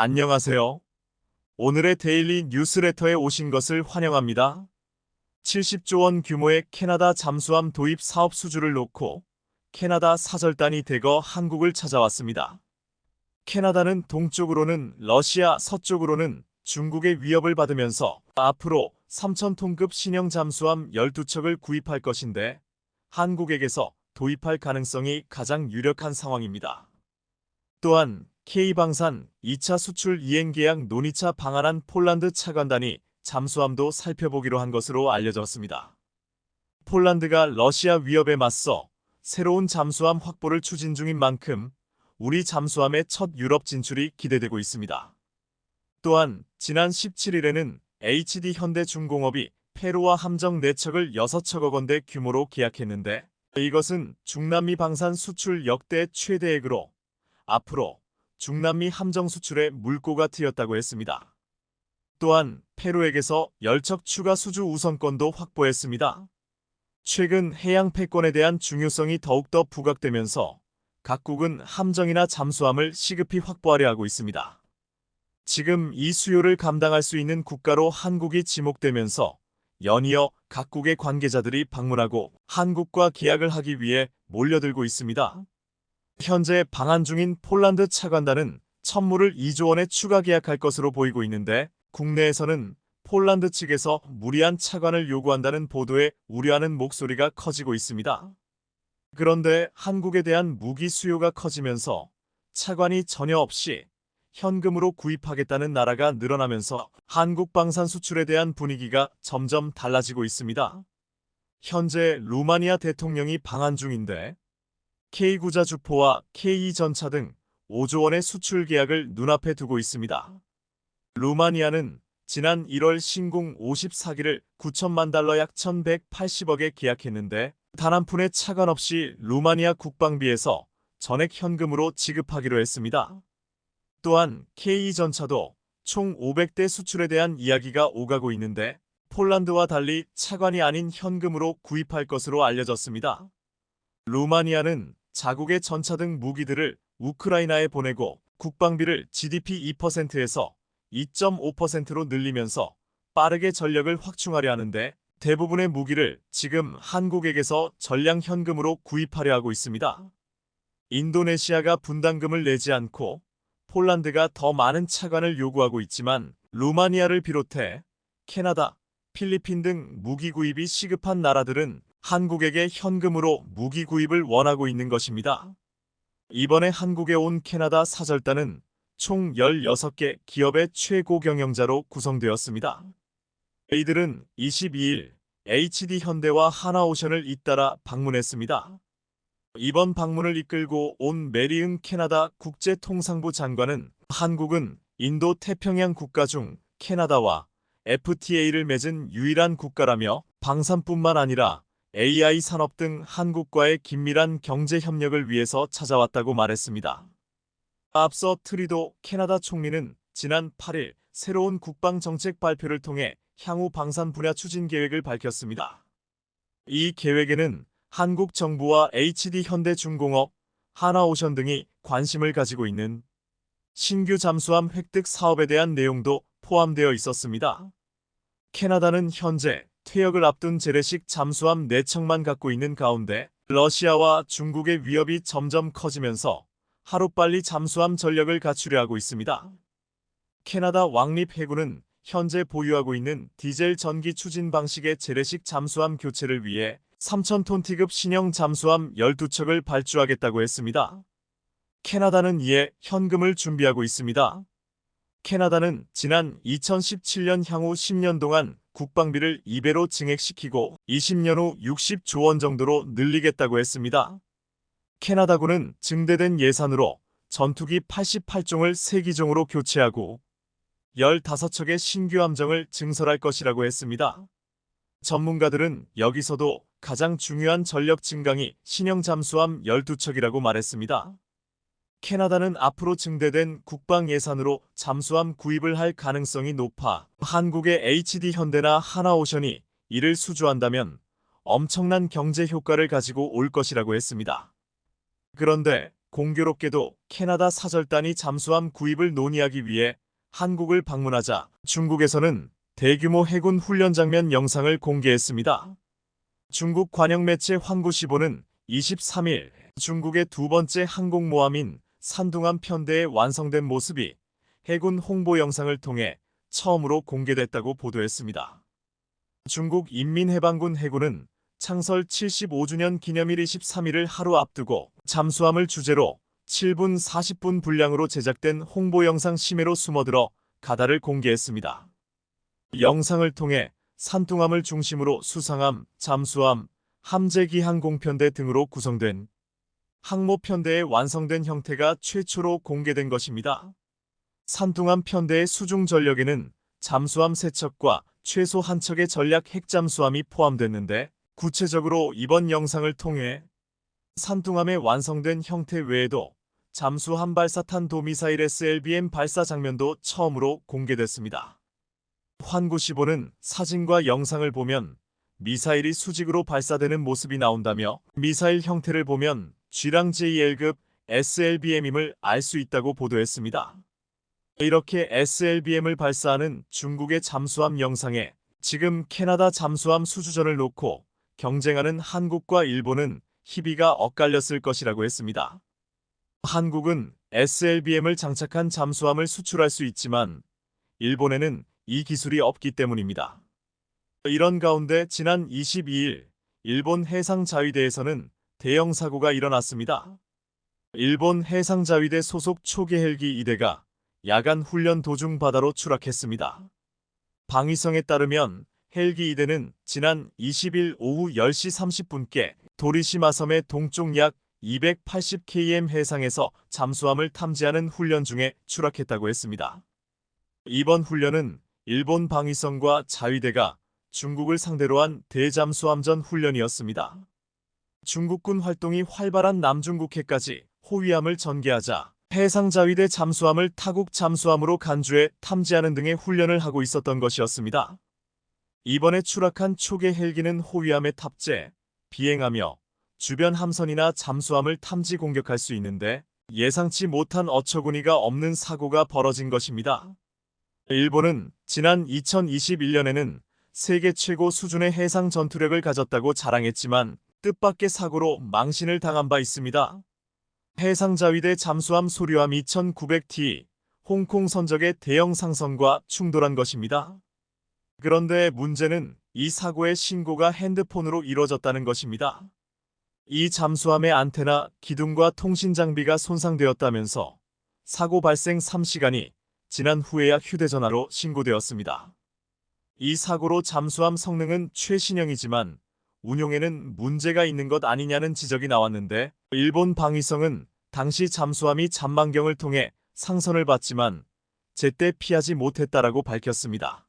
안녕하세요. 오늘의 데일리 뉴스레터에 오신 것을 환영합니다. 70조 원 규모의 캐나다 잠수함 도입 사업 수주를 놓고 캐나다 사절단이 대거 한국을 찾아왔습니다. 캐나다는 동쪽으로는 러시아, 서쪽으로는 중국의 위협을 받으면서 앞으로 3,000톤급 신형 잠수함 12척을 구입할 것인데 한국에게서 도입할 가능성이 가장 유력한 상황입니다. 또한 K방산 2차 수출 이행 계약 논의차 방한한 폴란드 차관단이 잠수함도 살펴보기로 한 것으로 알려졌습니다. 폴란드가 러시아 위협에 맞서 새로운 잠수함 확보를 추진 중인 만큼 우리 잠수함의 첫 유럽 진출이 기대되고 있습니다. 또한 지난 17일에는 HD현대중공업이 페루와 함정 4척을 6척억 원대 규모로 계약했는데 이것은 중남미 방산 수출 역대 최대액으로 앞으로 중남미 함정 수출의 물꼬가 트였다고 했습니다. 또한 페루에게서 10척 추가 수주 우선권도 확보했습니다. 최근 해양 패권에 대한 중요성이 더욱더 부각되면서 각국은 함정이나 잠수함을 시급히 확보하려 하고 있습니다. 지금 이 수요를 감당할 수 있는 국가로 한국이 지목되면서 연이어 각국의 관계자들이 방문하고 한국과 계약을 하기 위해 몰려들고 있습니다. 현재 방한 중인 폴란드 차관단은 천무를 2조 원에 추가 계약할 것으로 보이고 있는데 국내에서는 폴란드 측에서 무리한 차관을 요구한다는 보도에 우려하는 목소리가 커지고 있습니다. 그런데 한국에 대한 무기 수요가 커지면서 차관이 전혀 없이 현금으로 구입하겠다는 나라가 늘어나면서 한국 방산 수출에 대한 분위기가 점점 달라지고 있습니다. 현재 루마니아 대통령이 방한 중인데 K구자 주포와 K2전차 등 5조 원의 수출 계약을 눈앞에 두고 있습니다. 루마니아는 지난 1월 신공 54기를 9천만 달러 약 1,180억에 계약했는데 단 한 푼의 차관 없이 루마니아 국방비에서 전액 현금으로 지급하기로 했습니다. 또한 K2전차도 총 500대 수출에 대한 이야기가 오가고 있는데 폴란드와 달리 차관이 아닌 현금으로 구입할 것으로 알려졌습니다. 루마니아는 자국의 전차 등 무기들을 우크라이나에 보내고 국방비를 GDP 2%에서 2.5%로 늘리면서 빠르게 전력을 확충하려 하는데 대부분의 무기를 지금 한국에게서 전량 현금으로 구입하려 하고 있습니다. 인도네시아가 분담금을 내지 않고 폴란드가 더 많은 차관을 요구하고 있지만 루마니아를 비롯해 캐나다, 필리핀 등 무기 구입이 시급한 나라들은 한국에게 현금으로 무기 구입을 원하고 있는 것입니다. 이번에 한국에 온 캐나다 사절단은 총 16개 기업의 최고 경영자로 구성되었습니다. 이들은 22일 HD현대와 하나오션을 잇따라 방문했습니다. 이번 방문을 이끌고 온 메리응 캐나다 국제통상부 장관은 한국은 인도 태평양 국가 중 캐나다와 FTA를 맺은 유일한 국가라며 방산뿐만 아니라 AI 산업 등 한국과의 긴밀한 경제 협력을 위해서 찾아왔다고 말했습니다. 앞서 트리도 캐나다 총리는 지난 8일 새로운 국방정책 발표를 통해 향후 방산 분야 추진 계획을 밝혔습니다. 이 계획에는 한국 정부와 HD현대중공업, 하나오션 등이 관심을 가지고 있는 신규 잠수함 획득 사업에 대한 내용도 포함되어 있었습니다. 캐나다는 현재 퇴역을 앞둔 재래식 잠수함 4척만 갖고 있는 가운데 러시아와 중국의 위협이 점점 커지면서 하루빨리 잠수함 전력을 갖추려 하고 있습니다. 캐나다 왕립해군은 현재 보유하고 있는 디젤 전기 추진 방식의 재래식 잠수함 교체를 위해 3,000톤급 신형 잠수함 12척을 발주하겠다고 했습니다. 캐나다는 이에 현금을 준비하고 있습니다. 캐나다는 지난 2017년 향후 10년 동안 국방비를 2배로 증액시키고 20년 후 60조 원 정도로 늘리겠다고 했습니다. 캐나다군은 증대된 예산으로 전투기 88종을 3기종으로 교체하고 15척의 신규 함정을 증설할 것이라고 했습니다. 전문가들은 여기서도 가장 중요한 전력 증강이 신형 잠수함 12척이라고 말했습니다. 캐나다는 앞으로 증대된 국방 예산으로 잠수함 구입을 할 가능성이 높아 한국의 HD현대나 하나오션이 이를 수주한다면 엄청난 경제 효과를 가지고 올 것이라고 했습니다. 그런데 공교롭게도 캐나다 사절단이 잠수함 구입을 논의하기 위해 한국을 방문하자 중국에서는 대규모 해군 훈련 장면 영상을 공개했습니다. 중국 관영 매체 환구시보는 23일 중국의 두 번째 항공모함인 산둥함 편대의 완성된 모습이 해군 홍보 영상을 통해 처음으로 공개됐다고 보도했습니다. 중국 인민해방군 해군은 창설 75주년 기념일 23일을 하루 앞두고 잠수함을 주제로 7분 40분 분량으로 제작된 홍보 영상 심해로 숨어들어 가다를 공개했습니다. 영상을 통해 산둥함을 중심으로 수상함, 잠수함, 함재기 항공편대 등으로 구성된 항모편대의 완성된 형태가 최초로 공개된 것입니다. 산둥함 편대의 수중 전력에는 잠수함 3척과 최소 1척의 전략 핵잠수함이 포함됐는데 구체적으로 이번 영상을 통해 산둥함의 완성된 형태 외에도 잠수함 발사탄 도미사일 SLBM 발사 장면도 처음으로 공개됐습니다. 환구시보는 사진과 영상을 보면 미사일이 수직으로 발사되는 모습이 나온다며 미사일 형태를 보면 G랑 JL급 SLBM임을 알 수 있다고 보도했습니다. 이렇게 SLBM을 발사하는 중국의 잠수함 영상에 지금 캐나다 잠수함 수주전을 놓고 경쟁하는 한국과 일본은 희비가 엇갈렸을 것이라고 했습니다. 한국은 SLBM을 장착한 잠수함을 수출할 수 있지만 일본에는 이 기술이 없기 때문입니다. 이런 가운데 지난 22일 일본 해상자위대에서는 대형 사고가 일어났습니다. 일본 해상자위대 소속 초계 헬기 2대가 야간 훈련 도중 바다로 추락했습니다. 방위성에 따르면 헬기 2대는 지난 20일 오후 10시 30분께 도리시마 섬의 동쪽 약 280km 해상에서 잠수함을 탐지하는 훈련 중에 추락했다고 했습니다. 이번 훈련은 일본 방위성과 자위대가 중국을 상대로 한 대잠수함전 훈련이었습니다. 중국군 활동이 활발한 남중국해까지 호위함을 전개하자 해상자위대 잠수함을 타국 잠수함으로 간주해 탐지하는 등의 훈련을 하고 있었던 것이었습니다. 이번에 추락한 초계 헬기는 호위함에 탑재, 비행하며 주변 함선이나 잠수함을 탐지 공격할 수 있는데 예상치 못한 어처구니가 없는 사고가 벌어진 것입니다. 일본은 지난 2021년에는 세계 최고 수준의 해상 전투력을 가졌다고 자랑했지만 뜻밖의 사고로 망신을 당한 바 있습니다. 해상자위대 잠수함 소류함 2900T, 홍콩 선적의 대형 상선과 충돌한 것입니다. 그런데 문제는 이 사고의 신고가 핸드폰으로 이뤄졌다는 것입니다. 이 잠수함의 안테나, 기둥과 통신 장비가 손상되었다면서 사고 발생 3시간이 지난 후에야 휴대전화로 신고되었습니다. 이 사고로 잠수함 성능은 최신형이지만 운용에는 문제가 있는 것 아니냐는 지적이 나왔는데 일본 방위성은 당시 잠수함이 잠망경을 통해 상선을 봤지만 제때 피하지 못했다라고 밝혔습니다.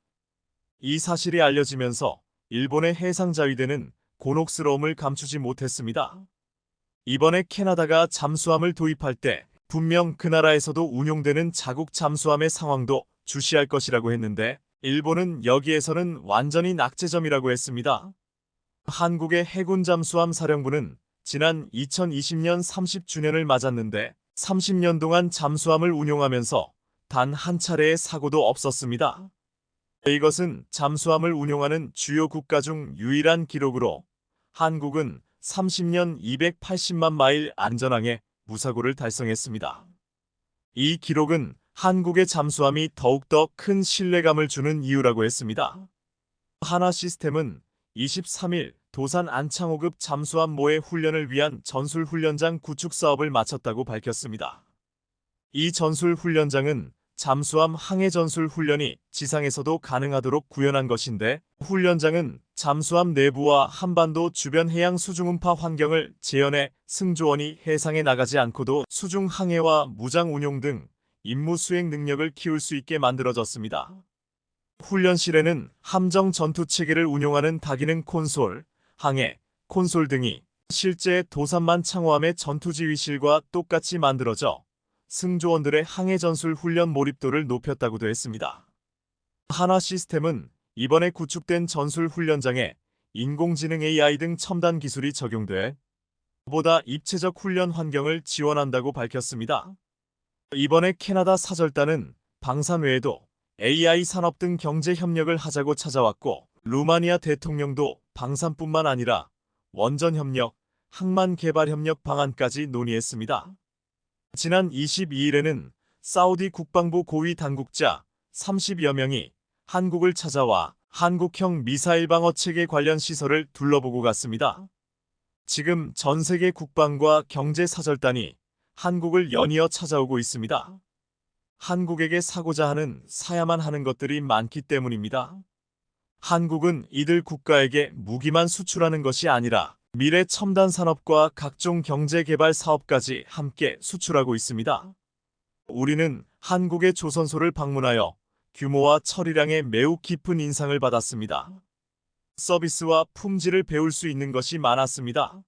이 사실이 알려지면서 일본의 해상자위대는 곤혹스러움을 감추지 못했습니다. 이번에 캐나다가 잠수함을 도입할 때 분명 그 나라에서도 운용되는 자국 잠수함의 상황도 주시할 것이라고 했는데 일본은 여기에서는 완전히 낙제점이라고 했습니다. 한국의 해군 잠수함 사령부는 지난 2020년 30주년을 맞았는데 30년 동안 잠수함을 운용하면서 단 한 차례의 사고도 없었습니다. 이것은 잠수함을 운용하는 주요 국가 중 유일한 기록으로 한국은 30년 280만 마일 안전항해 무사고를 달성했습니다. 이 기록은 한국의 잠수함이 더욱더 큰 신뢰감을 주는 이유라고 했습니다. 하나시스템은 23일 도산 안창호급 잠수함 모의 훈련을 위한 전술훈련장 구축 사업을 마쳤다고 밝혔습니다. 이 전술훈련장은 잠수함 항해 전술 훈련이 지상에서도 가능하도록 구현한 것인데 훈련장은 잠수함 내부와 한반도 주변 해양 수중음파 환경을 재현해 승조원이 해상에 나가지 않고도 수중 항해와 무장 운용 등 임무 수행 능력을 키울 수 있게 만들어졌습니다. 훈련실에는 함정 전투 체계를 운용하는 다기능 콘솔, 항해 콘솔 등이 실제 도산만 창호함의 전투지휘실과 똑같이 만들어져 승조원들의 항해 전술 훈련 몰입도를 높였다고도 했습니다. 하나시스템은 이번에 구축된 전술 훈련장에 인공지능 AI 등 첨단 기술이 적용돼 보다 입체적 훈련 환경을 지원한다고 밝혔습니다. 이번에 캐나다 사절단은 방산 외에도 AI 산업 등 경제 협력을 하자고 찾아왔고, 루마니아 대통령도 방산뿐만 아니라 원전 협력, 항만 개발 협력 방안까지 논의했습니다. 지난 22일에는 사우디 국방부 고위 당국자 30여 명이 한국을 찾아와 한국형 미사일 방어 체계 관련 시설을 둘러보고 갔습니다. 지금 전 세계 국방과 경제 사절단이 한국을 연이어 찾아오고 있습니다. 한국에게 사고자 하는, 사야만 하는 것들이 많기 때문입니다. 한국은 이들 국가에게 무기만 수출하는 것이 아니라 미래 첨단 산업과 각종 경제 개발 사업까지 함께 수출하고 있습니다. 우리는 한국의 조선소를 방문하여 규모와 처리량에 매우 깊은 인상을 받았습니다. 서비스와 품질을 배울 수 있는 것이 많았습니다.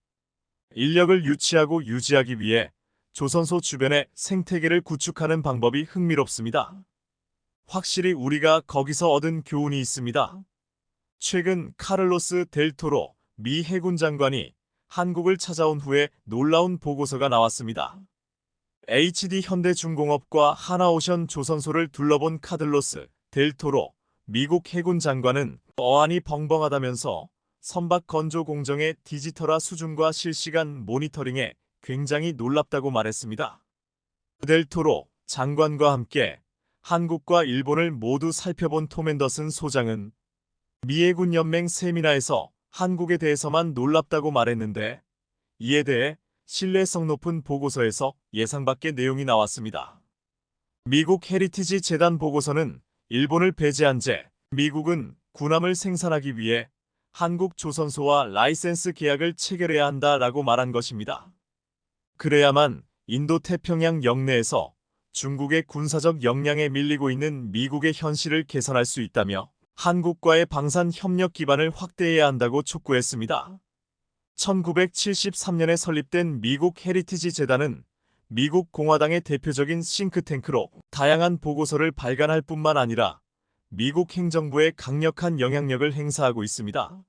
인력을 유치하고 유지하기 위해 조선소 주변의 생태계를 구축하는 방법이 흥미롭습니다. 확실히 우리가 거기서 얻은 교훈이 있습니다. 최근 카를로스 델 토로 미 해군 장관이 한국을 찾아온 후에 놀라운 보고서가 나왔습니다. HD 현대중공업과 하나오션 조선소를 둘러본 카를로스 델 토로 미국 해군 장관은 어안이 벙벙하다면서 선박 건조 공정의 디지털화 수준과 실시간 모니터링에 굉장히 놀랍다고 말했습니다. 델 토로 장관과 함께 한국과 일본을 모두 살펴본 톰 앤더슨 소장은 미해군 연맹 세미나에서 한국에 대해서만 놀랍다고 말했는데, 이에 대해 신뢰성 높은 보고서에서 예상 밖의 내용이 나왔습니다. 미국 헤리티지 재단 보고서는 일본을 배제한 채 미국은 군함을 생산하기 위해 한국 조선소와 라이센스 계약을 체결해야 한다라고 말한 것입니다. 그래야만 인도태평양 영내에서 중국의 군사적 역량에 밀리고 있는 미국의 현실을 개선할 수 있다며 한국과의 방산 협력 기반을 확대해야 한다고 촉구했습니다. 1973년에 설립된 미국 헤리티지 재단은 미국 공화당의 대표적인 싱크탱크로 다양한 보고서를 발간할 뿐만 아니라 미국 행정부에 강력한 영향력을 행사하고 있습니다.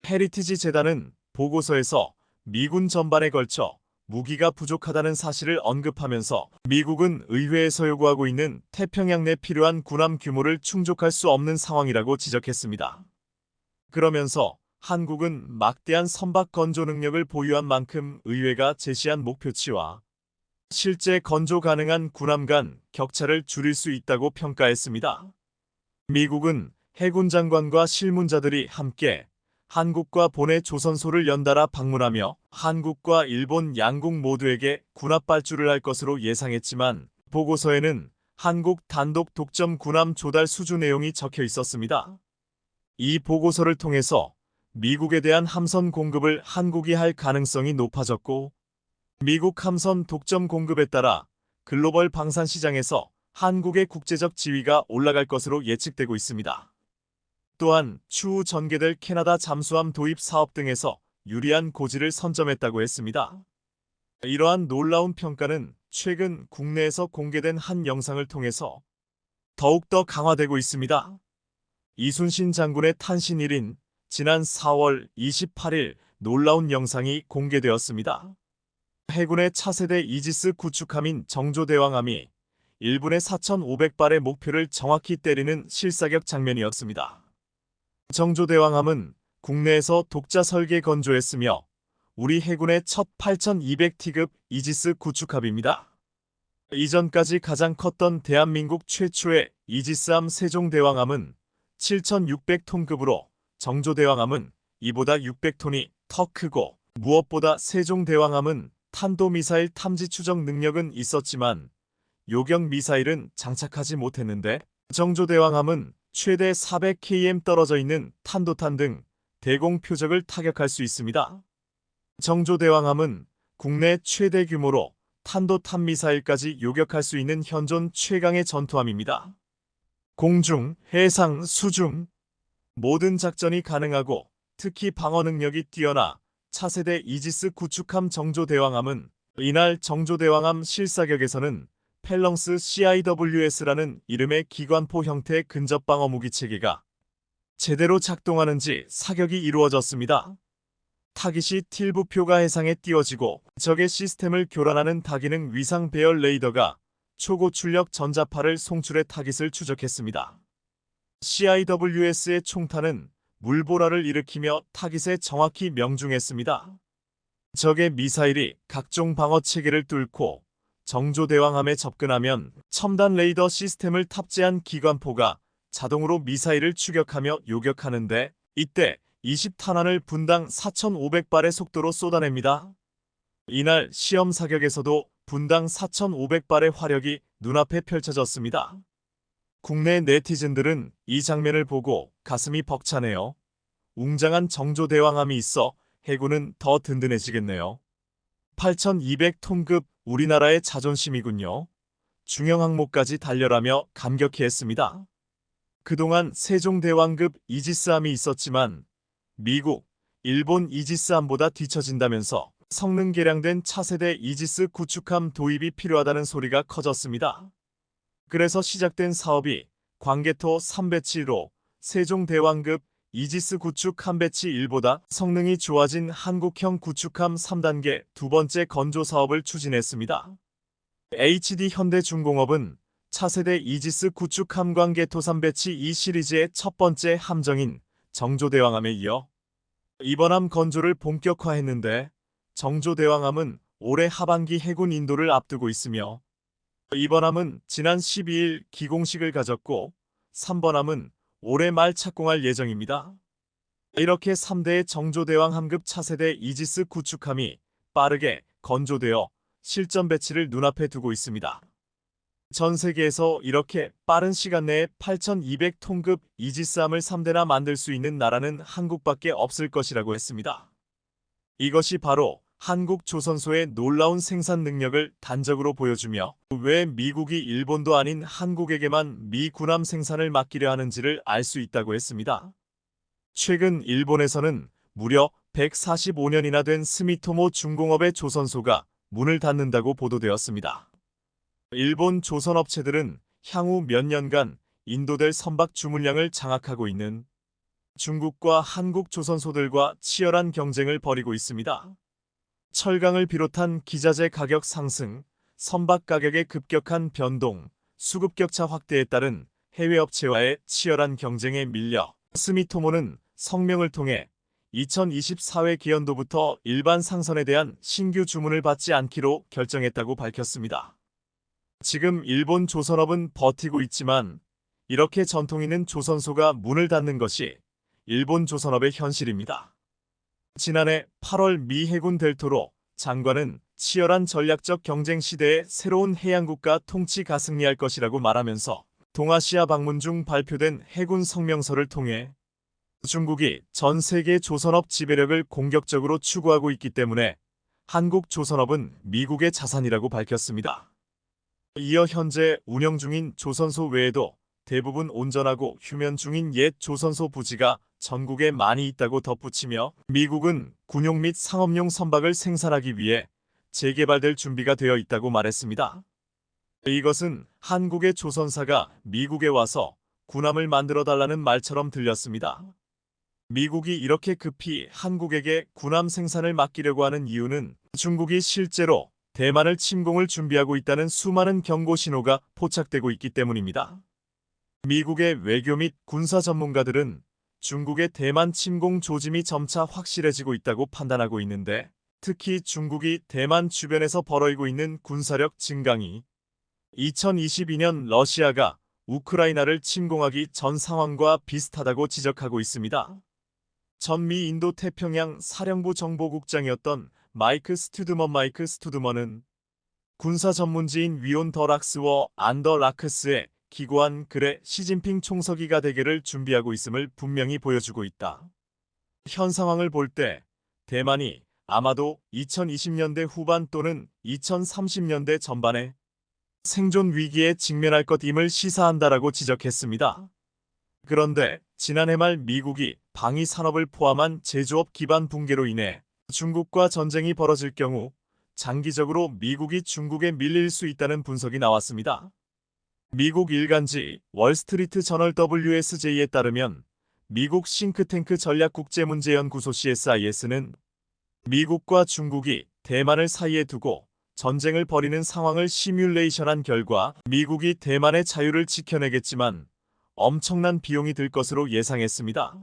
헤리티지 재단은 보고서에서 미군 전반에 걸쳐 무기가 부족하다는 사실을 언급하면서 미국은 의회에서 요구하고 있는 태평양 내 필요한 군함 규모를 충족할 수 없는 상황이라고 지적했습니다. 그러면서 한국은 막대한 선박 건조 능력을 보유한 만큼 의회가 제시한 목표치와 실제 건조 가능한 군함 간 격차를 줄일 수 있다고 평가했습니다. 미국은 해군 장관과 실문자들이 함께 한국과 본해 조선소를 연달아 방문하며 한국과 일본 양국 모두에게 군합 발주를 할 것으로 예상했지만, 보고서에는 한국 단독 독점 군함 조달 수주 내용이 적혀 있었습니다. 이 보고서를 통해서 미국에 대한 함선 공급을 한국이 할 가능성이 높아졌고, 미국 함선 독점 공급에 따라 글로벌 방산 시장에서 한국의 국제적 지위가 올라갈 것으로 예측되고 있습니다. 또한 추후 전개될 캐나다 잠수함 도입 사업 등에서 유리한 고지를 선점했다고 했습니다. 이러한 놀라운 평가는 최근 국내에서 공개된 한 영상을 통해서 더욱더 강화되고 있습니다. 이순신 장군의 탄신일인 지난 4월 28일 놀라운 영상이 공개되었습니다. 해군의 차세대 이지스 구축함인 정조대왕함이 1분에 4,500발의 목표를 정확히 때리는 실사격 장면이었습니다. 정조대왕함은 국내에서 독자 설계 건조했으며 우리 해군의 첫 8,200T급 이지스 구축함입니다. 이전까지 가장 컸던 대한민국 최초의 이지스함 세종대왕함은 7,600톤급으로 정조대왕함은 이보다 600톤이 더 크고, 무엇보다 세종대왕함은 탄도미사일 탐지 추적 능력은 있었지만 요격 미사일은 장착하지 못했는데, 정조대왕함은 최대 400km 떨어져 있는 탄도탄 등 대공 표적을 타격할 수 있습니다. 정조대왕함은 국내 최대 규모로 탄도탄 미사일까지 요격할 수 있는 현존 최강의 전투함입니다. 공중, 해상, 수중 모든 작전이 가능하고 특히 방어 능력이 뛰어나 차세대 이지스 구축함 정조대왕함은 이날 정조대왕함 실사격에서는 펠렁스 CIWS라는 이름의 기관포 형태의 근접방어 무기 체계가 제대로 작동하는지 사격이 이루어졌습니다. 타깃이 틸부표가 해상에 띄워지고 적의 시스템을 교란하는 다기능 위상 배열 레이더가 초고출력 전자파를 송출해 타깃을 추적했습니다. CIWS의 총탄은 물보라를 일으키며 타깃에 정확히 명중했습니다. 적의 미사일이 각종 방어 체계를 뚫고 정조대왕함에 접근하면 첨단 레이더 시스템을 탑재한 기관포가 자동으로 미사일을 추격하며 요격하는데 이때 20탄환을 분당 4,500발의 속도로 쏟아냅니다. 이날 시험 사격에서도 분당 4,500발의 화력이 눈앞에 펼쳐졌습니다. 국내 네티즌들은 이 장면을 보고 가슴이 벅차네요. 웅장한 정조대왕함이 있어 해군은 더 든든해지겠네요. 8,200톤급 우리나라의 자존심이군요. 중형 항모까지 달려라며 감격해했습니다. 그동안 세종대왕급 이지스함이 있었지만 미국, 일본 이지스함보다 뒤처진다면서 성능 개량된 차세대 이지스 구축함 도입이 필요하다는 소리가 커졌습니다. 그래서 시작된 사업이 광개토 3배치1로 세종대왕급 이지스 구축함 배치 1보다 성능이 좋아진 한국형 구축함 3단계 두 번째 건조 사업을 추진했습니다. HD 현대중공업은 차세대 이지스 구축함 광개토 3배치 2 시리즈의 첫 번째 함정인 정조대왕함에 이어 이번 함 건조를 본격화했는데 정조대왕함은 올해 하반기 해군 인도를 앞두고 있으며 이번 함은 지난 12일 기공식을 가졌고 3번 함은 올해 말 착공할 예정입니다. 이렇게 3대의 정조대왕 함급 차세대 이지스 구축함이 빠르게 건조되어 실전 배치를 눈앞에 두고 있습니다. 전 세계에서 이렇게 빠른 시간 내에 8,200톤급 이지스함을 3대나 만들 수 있는 나라는 한국밖에 없을 것이라고 했습니다. 이것이 바로 한국 조선소의 놀라운 생산 능력을 단적으로 보여주며 왜 미국이 일본도 아닌 한국에게만 미 군함 생산을 맡기려 하는지를 알 수 있다고 했습니다. 최근 일본에서는 무려 145년이나 된 스미토모 중공업의 조선소가 문을 닫는다고 보도되었습니다. 일본 조선업체들은 향후 몇 년간 인도될 선박 주문량을 장악하고 있는 중국과 한국 조선소들과 치열한 경쟁을 벌이고 있습니다. 철강을 비롯한 기자재 가격 상승, 선박 가격의 급격한 변동, 수급 격차 확대에 따른 해외 업체와의 치열한 경쟁에 밀려 스미토모는 성명을 통해 2024회 기연도부터 일반 상선에 대한 신규 주문을 받지 않기로 결정했다고 밝혔습니다. 지금 일본 조선업은 버티고 있지만 이렇게 전통 있는 조선소가 문을 닫는 것이 일본 조선업의 현실입니다. 지난해 8월 미 해군 델토로 장관은 치열한 전략적 경쟁 시대에 새로운 해양국가 통치가 승리할 것이라고 말하면서 동아시아 방문 중 발표된 해군 성명서를 통해 중국이 전 세계 조선업 지배력을 공격적으로 추구하고 있기 때문에 한국 조선업은 미국의 자산이라고 밝혔습니다. 이어 현재 운영 중인 조선소 외에도 대부분 온전하고 휴면 중인 옛 조선소 부지가 전국에 많이 있다고 덧붙이며 미국은 군용 및 상업용 선박을 생산하기 위해 재개발될 준비가 되어 있다고 말했습니다. 이것은 한국의 조선사가 미국에 와서 군함을 만들어 달라는 말처럼 들렸습니다. 미국이 이렇게 급히 한국에게 군함 생산을 맡기려고 하는 이유는 중국이 실제로 대만을 침공을 준비하고 있다는 수많은 경고 신호가 포착되고 있기 때문입니다. 미국의 외교 및 군사 전문가들은 중국의 대만 침공 조짐이 점차 확실해지고 있다고 판단하고 있는데 특히 중국이 대만 주변에서 벌어지고 있는 군사력 증강이 2022년 러시아가 우크라이나를 침공하기 전 상황과 비슷하다고 지적하고 있습니다. 전미 인도 태평양 사령부 정보국장이었던 마이크 스투드먼은 군사 전문지인 위온 더 락스워 안더 라크스의 기고한 글에 시진핑 총서기가 대결을 준비하고 있음을 분명히 보여주고 있다. 현 상황을 볼 때 대만이 아마도 2020년대 후반 또는 2030년대 전반에 생존 위기에 직면할 것임을 시사한다라고 지적했습니다. 그런데 지난해 말 미국이 방위 산업을 포함한 제조업 기반 붕괴로 인해 중국과 전쟁이 벌어질 경우 장기적으로 미국이 중국에 밀릴 수 있다는 분석이 나왔습니다. 미국 일간지 월스트리트 저널 WSJ에 따르면 미국 싱크탱크 전략국제문제연구소 CSIS는 미국과 중국이 대만을 사이에 두고 전쟁을 벌이는 상황을 시뮬레이션한 결과 미국이 대만의 자유를 지켜내겠지만 엄청난 비용이 들 것으로 예상했습니다.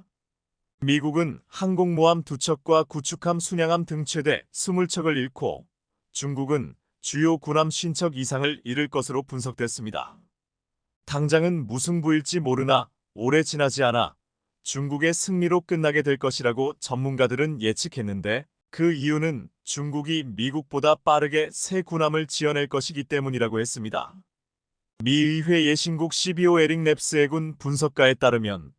미국은 항공모함 2척과 구축함 순양함 등 최대 20척을 잃고 중국은 주요 군함 50척 이상을 잃을 것으로 분석됐습니다. 당장은 무승부일지 모르나 오래 지나지 않아 중국의 승리로 끝나게 될 것이라고 전문가들은 예측했는데 그 이유는 중국이 미국보다 빠르게 새 군함을 지어낼 것이기 때문이라고 했습니다. 미 의회 예신국 CBO 에릭 랩스 해군 분석가에 따르면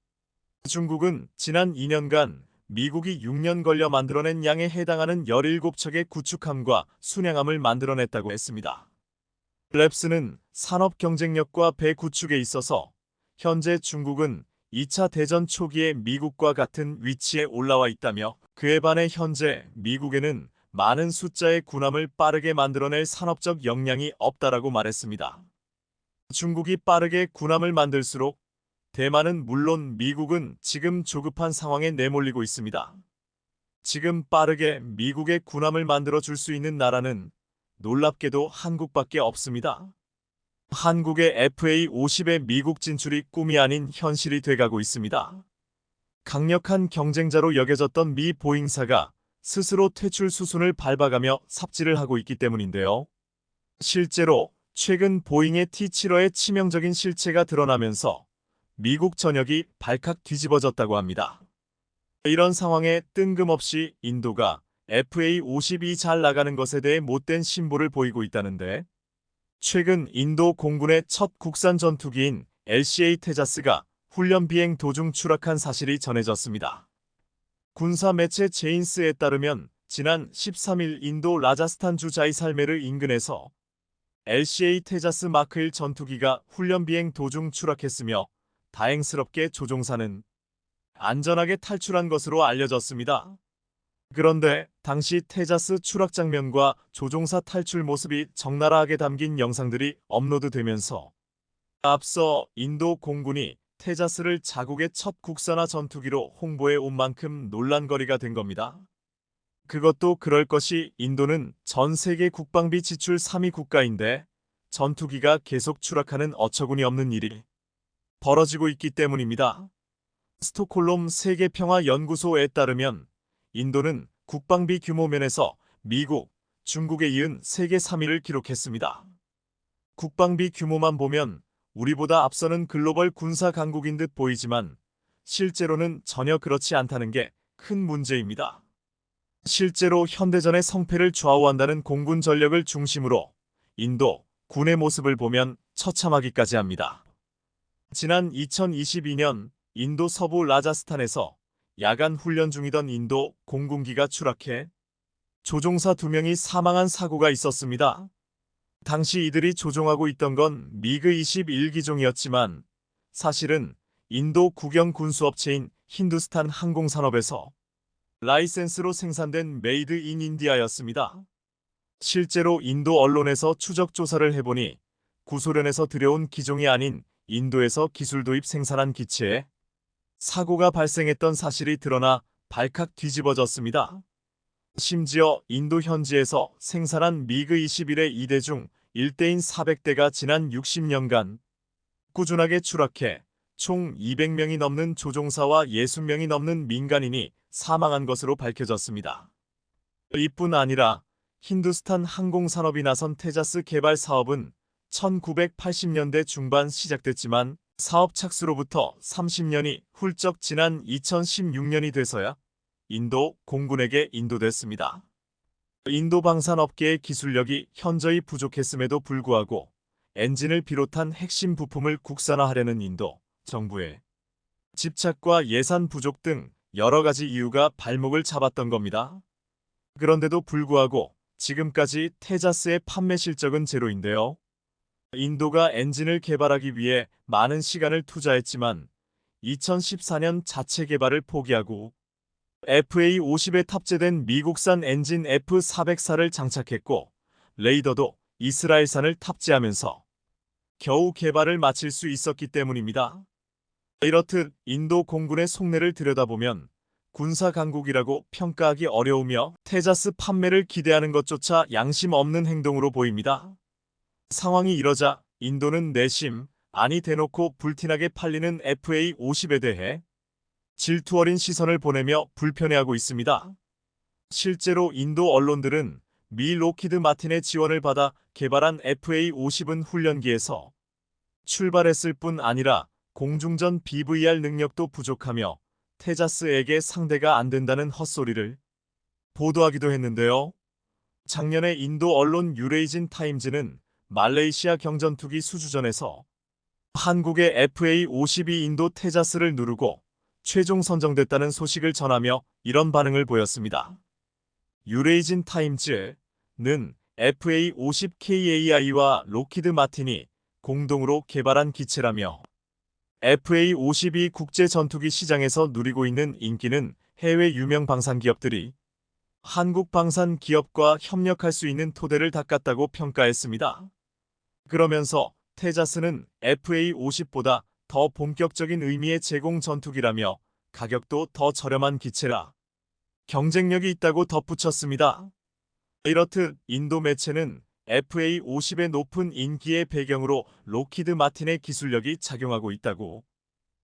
중국은 지난 2년간 미국이 6년 걸려 만들어낸 양에 해당하는 17척의 구축함과 순양함을 만들어냈다고 했습니다. 랩스는 산업 경쟁력과 배 구축에 있어서 현재 중국은 2차 대전 초기에 미국과 같은 위치에 올라와 있다며 그에 반해 현재 미국에는 많은 숫자의 군함을 빠르게 만들어낼 산업적 역량이 없다라고 말했습니다. 중국이 빠르게 군함을 만들수록 대만은 물론 미국은 지금 조급한 상황에 내몰리고 있습니다. 지금 빠르게 미국의 군함을 만들어 줄 수 있는 나라는 놀랍게도 한국밖에 없습니다. 한국의 FA-50의 미국 진출이 꿈이 아닌 현실이 돼가고 있습니다. 강력한 경쟁자로 여겨졌던 미 보잉사가 스스로 퇴출 수순을 밟아가며 삽질을 하고 있기 때문인데요. 실제로 최근 보잉의 T-7의 치명적인 실체가 드러나면서 미국 전역이 발칵 뒤집어졌다고 합니다. 이런 상황에 뜬금없이 인도가 FA-50이 잘 나가는 것에 대해 못된 신보를 보이고 있다는데 최근 인도 공군의 첫 국산 전투기인 LCA 테자스가 훈련 비행 도중 추락한 사실이 전해졌습니다. 군사 매체 제인스에 따르면 지난 13일 인도 라자스탄주 자이살메르 인근에서 LCA 테자스 마크 1 전투기가 훈련 비행 도중 추락했으며 다행스럽게 조종사는 안전하게 탈출한 것으로 알려졌습니다. 그런데 당시 테자스 추락 장면과 조종사 탈출 모습이 적나라하게 담긴 영상들이 업로드되면서 앞서 인도 공군이 테자스를 자국의 첫 국산화 전투기로 홍보해 온 만큼 논란거리가 된 겁니다. 그것도 그럴 것이 인도는 전 세계 국방비 지출 3위 국가인데 전투기가 계속 추락하는 어처구니 없는 일이 벌어지고 있기 때문입니다. 스톡홀름 세계평화연구소에 따르면 인도는 국방비 규모 면에서 미국, 중국에 이은 세계 3위를 기록했습니다. 국방비 규모만 보면 우리보다 앞서는 글로벌 군사 강국인 듯 보이지만 실제로는 전혀 그렇지 않다는 게 큰 문제입니다. 실제로 현대전의 성패를 좌우한다는 공군 전력을 중심으로 인도 군의 모습을 보면 처참하기까지 합니다. 지난 2022년 인도 서부 라자스탄에서 야간 훈련 중이던 인도 공군기가 추락해 조종사 2명이 사망한 사고가 있었습니다. 당시 이들이 조종하고 있던 건 미그 21기종이었지만 사실은 인도 국영 군수업체인 힌두스탄 항공산업에서 라이센스로 생산된 메이드 인 인디아였습니다. 실제로 인도 언론에서 추적 조사를 해보니 구소련에서 들여온 기종이 아닌 인도에서 기술 도입 생산한 기체에 사고가 발생했던 사실이 드러나 발칵 뒤집어졌습니다. 심지어 인도 현지에서 생산한 미그 21의 2대 중 1대인 400대가 지난 60년간 꾸준하게 추락해 총 200명이 넘는 조종사와 60명이 넘는 민간인이 사망한 것으로 밝혀졌습니다. 이뿐 아니라 힌두스탄 항공산업이 나선 테자스 개발 사업은 1980년대 중반 시작됐지만 사업 착수로부터 30년이 훌쩍 지난 2016년이 돼서야 인도 공군에게 인도됐습니다. 인도 방산업계의 기술력이 현저히 부족했음에도 불구하고 엔진을 비롯한 핵심 부품을 국산화하려는 인도 정부의 집착과 예산 부족 등 여러 가지 이유가 발목을 잡았던 겁니다. 그런데도 불구하고 지금까지 테자스의 판매 실적은 제로인데요. 인도가 엔진을 개발하기 위해 많은 시간을 투자했지만 2014년 자체 개발을 포기하고 FA-50에 탑재된 미국산 엔진 F404를 장착했고 레이더도 이스라엘산을 탑재하면서 겨우 개발을 마칠 수 있었기 때문입니다. 이렇듯 인도 공군의 속내를 들여다보면 군사 강국이라고 평가하기 어려우며 테자스 판매를 기대하는 것조차 양심 없는 행동으로 보입니다. 상황이 이러자 인도는 내심, 아니 대놓고 불티나게 팔리는 FA-50에 대해 질투 어린 시선을 보내며 불편해하고 있습니다. 실제로 인도 언론들은 미 록히드 마틴의 지원을 받아 개발한 FA-50은 훈련기에서 출발했을 뿐 아니라 공중전 BVR 능력도 부족하며 테자스에게 상대가 안 된다는 헛소리를 보도하기도 했는데요. 작년에 인도 언론 유레이진 타임즈는 말레이시아 경전투기 수주전에서 한국의 FA-52 인도 테자스를 누르고 최종 선정됐다는 소식을 전하며 이런 반응을 보였습니다. 유레이진 타임즈는 FA-50KAI와 록히드 마틴이 공동으로 개발한 기체라며 FA-52 국제 전투기 시장에서 누리고 있는 인기는 해외 유명 방산 기업들이 한국 방산 기업과 협력할 수 있는 토대를 닦았다고 평가했습니다. 그러면서 테자스는 FA-50보다 더 본격적인 의미의 제공 전투기라며 가격도 더 저렴한 기체라 경쟁력이 있다고 덧붙였습니다. 이렇듯 인도 매체는 FA-50의 높은 인기의 배경으로 록히드 마틴의 기술력이 작용하고 있다고.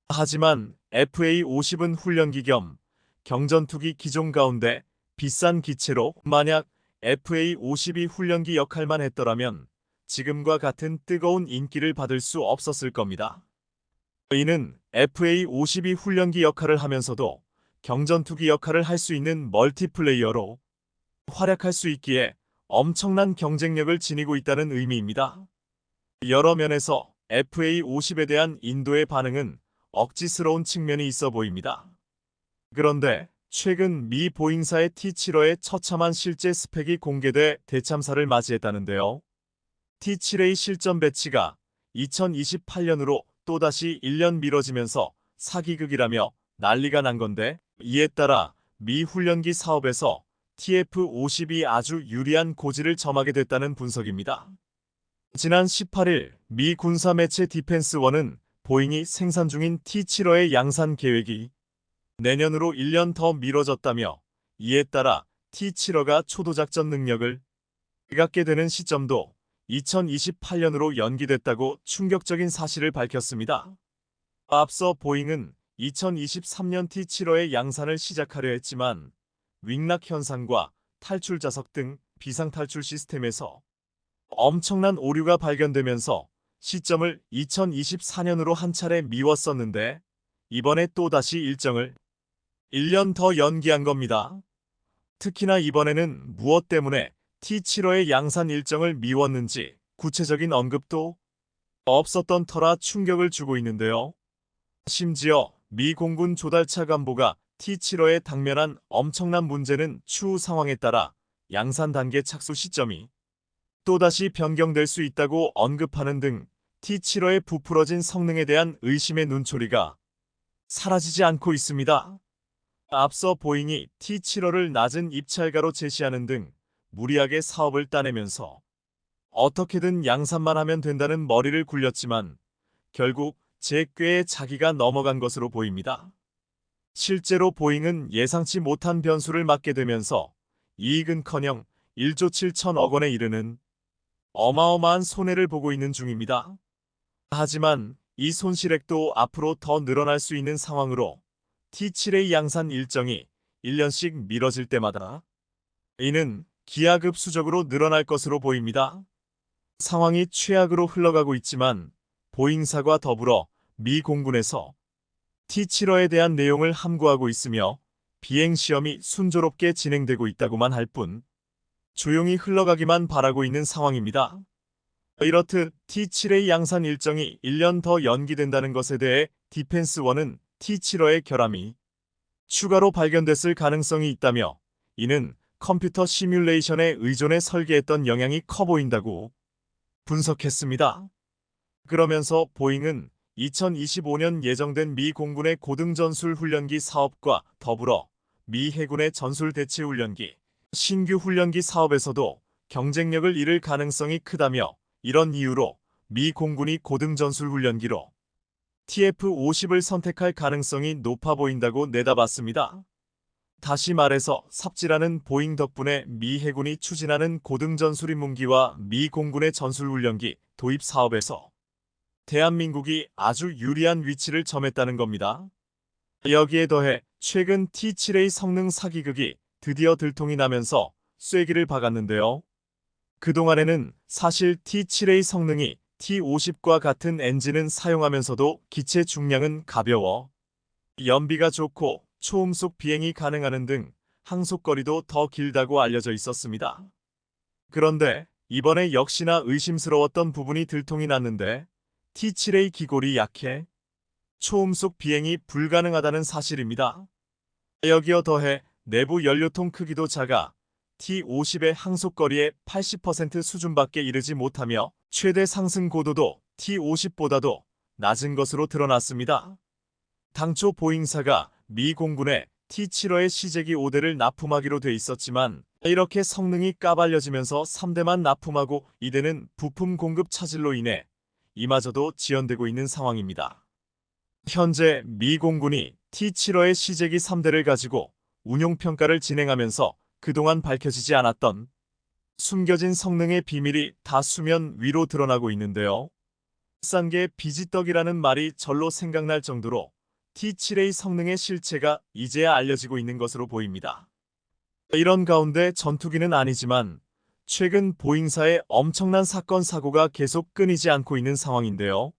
하지만 FA-50은 훈련기 겸 경전투기 기종 가운데 비싼 기체로 만약 FA-52 훈련기 역할만 했더라면 지금과 같은 뜨거운 인기를 받을 수 없었을 겁니다. 이는 FA-52 훈련기 역할을 하면서도 경전투기 역할을 할 수 있는 멀티플레이어로 활약할 수 있기에 엄청난 경쟁력을 지니고 있다는 의미입니다. 여러 면에서 FA-50에 대한 인도의 반응은 억지스러운 측면이 있어 보입니다. 그런데 최근 미 보잉사의 T-7의 처참한 실제 스펙이 공개돼 대참사를 맞이했다는데요. T-7A 실전 배치가 2028년으로 또다시 1년 미뤄지면서 사기극이라며 난리가 난 건데, 이에 따라 미 훈련기 사업에서 TF-50이 아주 유리한 고지를 점하게 됐다는 분석입니다. 지난 18일 미 군사 매체 디펜스원은 보잉이 생산 중인 T-7의 양산 계획이 내년으로 1년 더 미뤄졌다며, 이에 따라 T-7가 초도작전 능력을 갖게 되는 시점도 2028년으로 연기됐다고 충격적인 사실을 밝혔습니다. 앞서 보잉은 2023년 T-7의 양산을 시작하려 했지만 윙락 현상과 탈출 자석 등 비상탈출 시스템에서 엄청난 오류가 발견되면서 시점을 2024년으로 한 차례 미뤘었는데, 이번에 또다시 일정을 1년 더 연기한 겁니다. 특히나 이번에는 무엇 때문에 T-7의 양산 일정을 미뤘는지 구체적인 언급도 없었던 터라 충격을 주고 있는데요. 심지어 미 공군 조달차 간부가 T-7에 당면한 엄청난 문제는 추후 상황에 따라 양산 단계 착수 시점이 또다시 변경될 수 있다고 언급하는 등 T-7의 부풀어진 성능에 대한 의심의 눈초리가 사라지지 않고 있습니다. 앞서 보잉이 T-7를 낮은 입찰가로 제시하는 등 무리하게 사업을 따내면서 어떻게든 양산만 하면 된다는 머리를 굴렸지만 결국 제 꾀에 자기가 넘어간 것으로 보입니다. 실제로 보잉은 예상치 못한 변수를 맞게 되면서 이익은커녕 1조 7천억 원에 이르는 어마어마한 손해를 보고 있는 중입니다. 하지만 이 손실액도 앞으로 더 늘어날 수 있는 상황으로 T-7의 양산 일정이 1년씩 미뤄질 때마다 이는 기하급수적으로 늘어날 것으로 보입니다. 상황이 최악으로 흘러가고 있지만 보잉사과 더불어 미 공군에서 T-7에 대한 내용을 함구하고 있으며 비행시험이 순조롭게 진행되고 있다고만 할 뿐 조용히 흘러가기만 바라고 있는 상황입니다. 이렇듯 T-7의 양산 일정이 1년 더 연기된다는 것에 대해 디펜스원은 T-7의 결함이 추가로 발견됐을 가능성이 있다며, 이는 컴퓨터 시뮬레이션에 의존해 설계했던 영향이 커 보인다고 분석했습니다. 그러면서 보잉은 2025년 예정된 미 공군의 고등전술 훈련기 사업과 더불어 미 해군의 전술 대체 훈련기, 신규 훈련기 사업에서도 경쟁력을 잃을 가능성이 크다며, 이런 이유로 미 공군이 고등전술 훈련기로 TF-50을 선택할 가능성이 높아 보인다고 내다봤습니다. 다시 말해서 삽질하는 보잉 덕분에 미 해군이 추진하는 고등전술임 무기와 미 공군의 전술훈련기 도입 사업에서 대한민국이 아주 유리한 위치를 점했다는 겁니다. 여기에 더해 최근 T7A 성능 사기극이 드디어 들통이 나면서 쐐기를 박았는데요. 그동안에는 사실 T7A 성능이 T50과 같은 엔진은 사용하면서도 기체 중량은 가벼워 연비가 좋고 초음속 비행이 가능하는 등 항속거리도 더 길다고 알려져 있었습니다. 그런데 이번에 역시나 의심스러웠던 부분이 들통이 났는데 T7A 기골이 약해 초음속 비행이 불가능하다는 사실입니다. 여기어 더해 내부 연료통 크기도 작아 T50의 항속거리의 80% 수준밖에 이르지 못하며 최대 상승 고도도 T50보다도 낮은 것으로 드러났습니다. 당초 보잉사가 미 공군에 T7의 시제기 5대를 납품하기로 돼 있었지만 이렇게 성능이 까발려지면서 3대만 납품하고 이대는 부품 공급 차질로 인해 이마저도 지연되고 있는 상황입니다. 현재 미 공군이 T7의 시제기 3대를 가지고 운용평가를 진행하면서 그동안 밝혀지지 않았던 숨겨진 성능의 비밀이 다 수면 위로 드러나고 있는데요. 싼 게 비지떡이라는 말이 절로 생각날 정도로 T7A 성능의 실체가 이제야 알려지고 있는 것으로 보입니다. 이런 가운데 전투기는 아니지만 최근 보잉사의 엄청난 사건 사고가 계속 끊이지 않고 있는 상황인데요.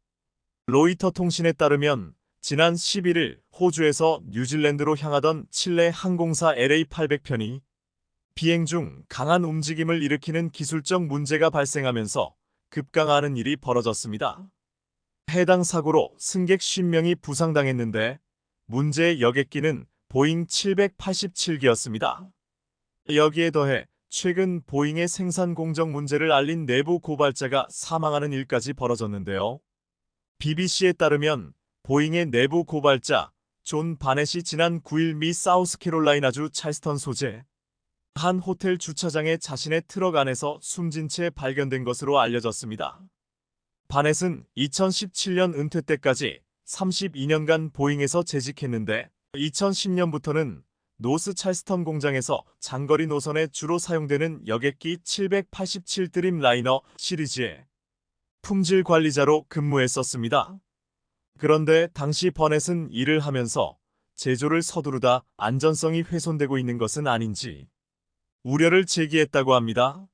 로이터 통신에 따르면 지난 11일 호주에서 뉴질랜드로 향하던 칠레 항공사 LA800편이 비행 중 강한 움직임을 일으키는 기술적 문제가 발생하면서 급강하는 일이 벌어졌습니다. 해당 사고로 승객 50명이 부상당했는데 문제의 여객기는 보잉 787기였습니다. 여기에 더해 최근 보잉의 생산 공정 문제를 알린 내부 고발자가 사망하는 일까지 벌어졌는데요. BBC에 따르면 보잉의 내부 고발자 존 바넷이 지난 9일 미 사우스캐롤라이나주 찰스턴 소재 한 호텔 주차장에 자신의 트럭 안에서 숨진 채 발견된 것으로 알려졌습니다. 바넷은 2017년 은퇴 때까지 32년간 보잉에서 재직했는데 2010년부터는 노스 찰스턴 공장에서 장거리 노선에 주로 사용되는 여객기 787 드림라이너 시리즈의 품질 관리자로 근무했었습니다. 그런데 당시 버넷은 일을 하면서 제조를 서두르다 안전성이 훼손되고 있는 것은 아닌지 우려를 제기했다고 합니다.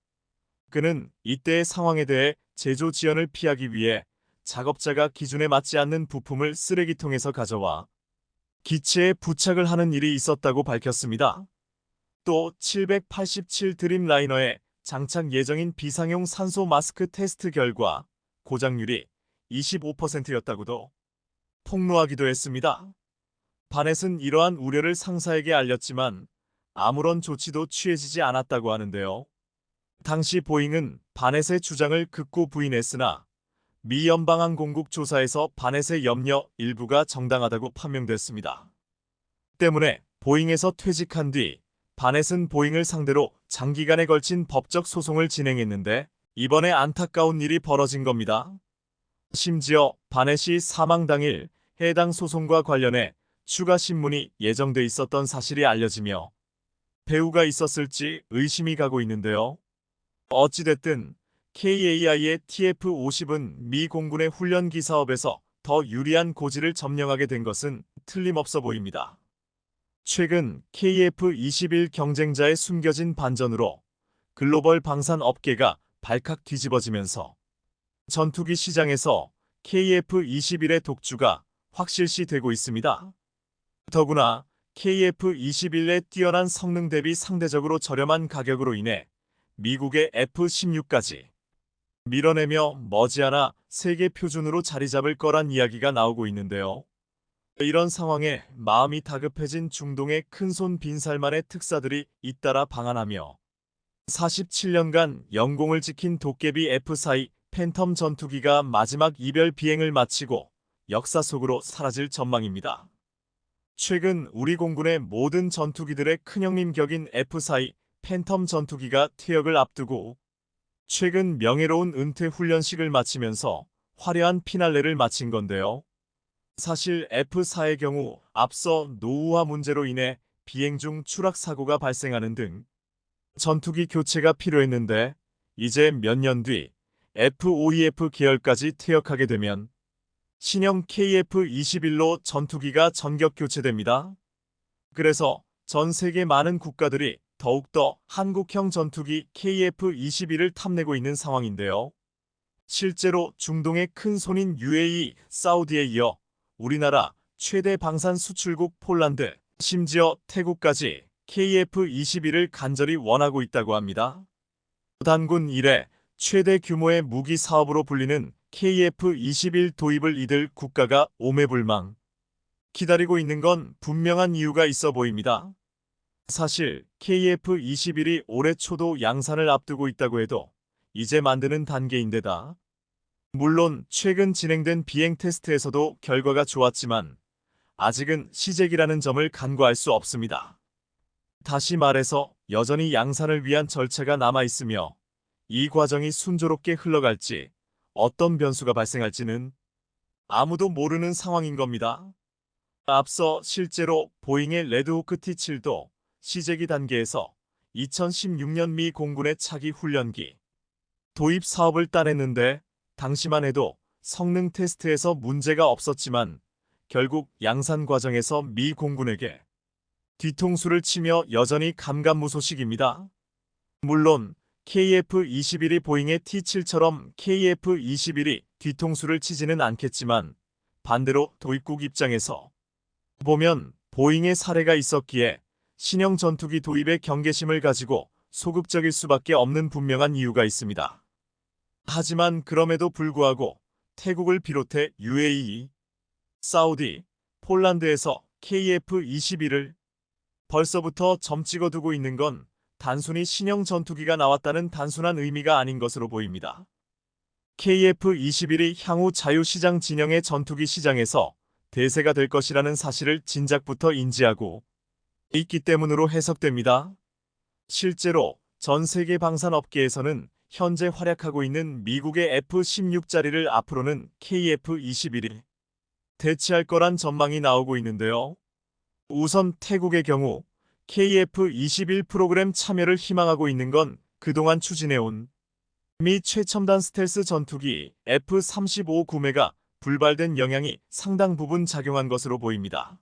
그는 이때의 상황에 대해 제조 지연을 피하기 위해 작업자가 기준에 맞지 않는 부품을 쓰레기통에서 가져와 기체에 부착을 하는 일이 있었다고 밝혔습니다. 또 787 드림라이너에 장착 예정인 비상용 산소 마스크 테스트 결과 고장률이 25%였다고도 폭로하기도 했습니다. 바넷은 이러한 우려를 상사에게 알렸지만 아무런 조치도 취해지지 않았다고 하는데요. 당시 보잉은 바넷의 주장을 극구 부인했으나 미 연방항공국 조사에서 바넷의 염려 일부가 정당하다고 판명됐습니다. 때문에 보잉에서 퇴직한 뒤 바넷은 보잉을 상대로 장기간에 걸친 법적 소송을 진행했는데 이번에 안타까운 일이 벌어진 겁니다. 심지어 바넷이 사망 당일 해당 소송과 관련해 추가 신문이 예정돼 있었던 사실이 알려지며 배후가 있었을지 의심이 가고 있는데요. 어찌됐든 KAI의 TF-50은 미 공군의 훈련기 사업에서 더 유리한 고지를 점령하게 된 것은 틀림없어 보입니다. 최근 KF-21 경쟁자의 숨겨진 반전으로 글로벌 방산 업계가 발칵 뒤집어지면서 전투기 시장에서 KF-21의 독주가 확실시 되고 있습니다. 더구나 KF-21의 뛰어난 성능 대비 상대적으로 저렴한 가격으로 인해 미국의 F-16까지 밀어내며 머지않아 세계 표준으로 자리 잡을 거란 이야기가 나오고 있는데요. 이런 상황에 마음이 다급해진 중동의 큰손 빈살만의 특사들이 잇따라 방한하며 47년간 영공을 지킨 도깨비 F-4E 팬텀 전투기가 마지막 이별 비행을 마치고 역사 속으로 사라질 전망입니다. 최근 우리 공군의 모든 전투기들의 큰형님 격인 F-4E 팬텀 전투기가 퇴역을 앞두고 최근 명예로운 은퇴 훈련식을 마치면서 화려한 피날레를 마친 건데요. 사실 F-4의 경우 앞서 노후화 문제로 인해 비행 중 추락 사고가 발생하는 등 전투기 교체가 필요했는데 이제 몇 년 뒤 F-5EF 계열까지 퇴역하게 되면 신형 KF-21로 전투기가 전격 교체됩니다. 그래서 전 세계 많은 국가들이 더욱더 한국형 전투기 KF-21을 탐내고 있는 상황인데요. 실제로 중동의 큰 손인 UAE, 사우디에 이어 우리나라 최대 방산 수출국 폴란드, 심지어 태국까지 KF-21을 간절히 원하고 있다고 합니다. 단군 이래 최대 규모의 무기 사업으로 불리는 KF-21 도입을 이들 국가가 오매불망 기다리고 있는 건 분명한 이유가 있어 보입니다. 사실 KF-21이 올해 초도 양산을 앞두고 있다고 해도 이제 만드는 단계인데다 물론 최근 진행된 비행 테스트에서도 결과가 좋았지만 아직은 시제기라는 점을 간과할 수 없습니다. 다시 말해서 여전히 양산을 위한 절차가 남아있으며 이 과정이 순조롭게 흘러갈지 어떤 변수가 발생할지는 아무도 모르는 상황인 겁니다. 앞서 실제로 보잉의 레드호크 T7도 시제기 단계에서 2016년 미 공군의 차기 훈련기 도입 사업을 따냈는데 당시만 해도 성능 테스트에서 문제가 없었지만 결국 양산 과정에서 미 공군에게 뒤통수를 치며 여전히 감감무소식입니다. 물론 KF-21이 보잉의 T7처럼 KF-21이 뒤통수를 치지는 않겠지만 반대로 도입국 입장에서 보면 보잉의 사례가 있었기에 신형 전투기 도입에 경계심을 가지고 소극적일 수밖에 없는 분명한 이유가 있습니다. 하지만 그럼에도 불구하고 태국을 비롯해 UAE, 사우디, 폴란드에서 KF-21을 벌써부터 점 찍어두고 있는 건 단순히 신형 전투기가 나왔다는 단순한 의미가 아닌 것으로 보입니다. KF-21이 향후 자유시장 진영의 전투기 시장에서 대세가 될 것이라는 사실을 진작부터 인지하고 있기 때문으로 해석됩니다. 실제로 전 세계 방산업계에서는 현재 활약하고 있는 미국의 F-16자리를 앞으로는 KF-21이 대체할 거란 전망이 나오고 있는데요. 우선 태국의 경우 KF-21 프로그램 참여를 희망하고 있는 건 그동안 추진해온 미 최첨단 스텔스 전투기 F-35 구매가 불발된 영향이 상당 부분 작용한 것으로 보입니다.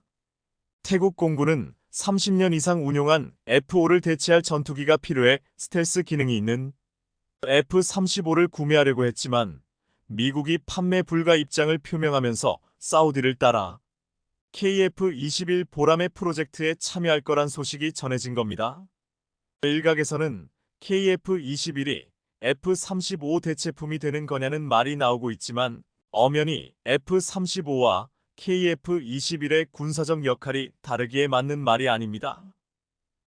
태국 공군은 30년 이상 운용한 F-5를 대체할 전투기가 필요해 스텔스 기능이 있는 F-35를 구매하려고 했지만 미국이 판매 불가 입장을 표명하면서 사우디를 따라 KF-21 보라매 프로젝트에 참여할 거란 소식이 전해진 겁니다. 일각에서는 KF-21이 F-35 대체품이 되는 거냐는 말이 나오고 있지만 엄연히 F-35와 KF-21의 군사적 역할이 다르기에 맞는 말이 아닙니다.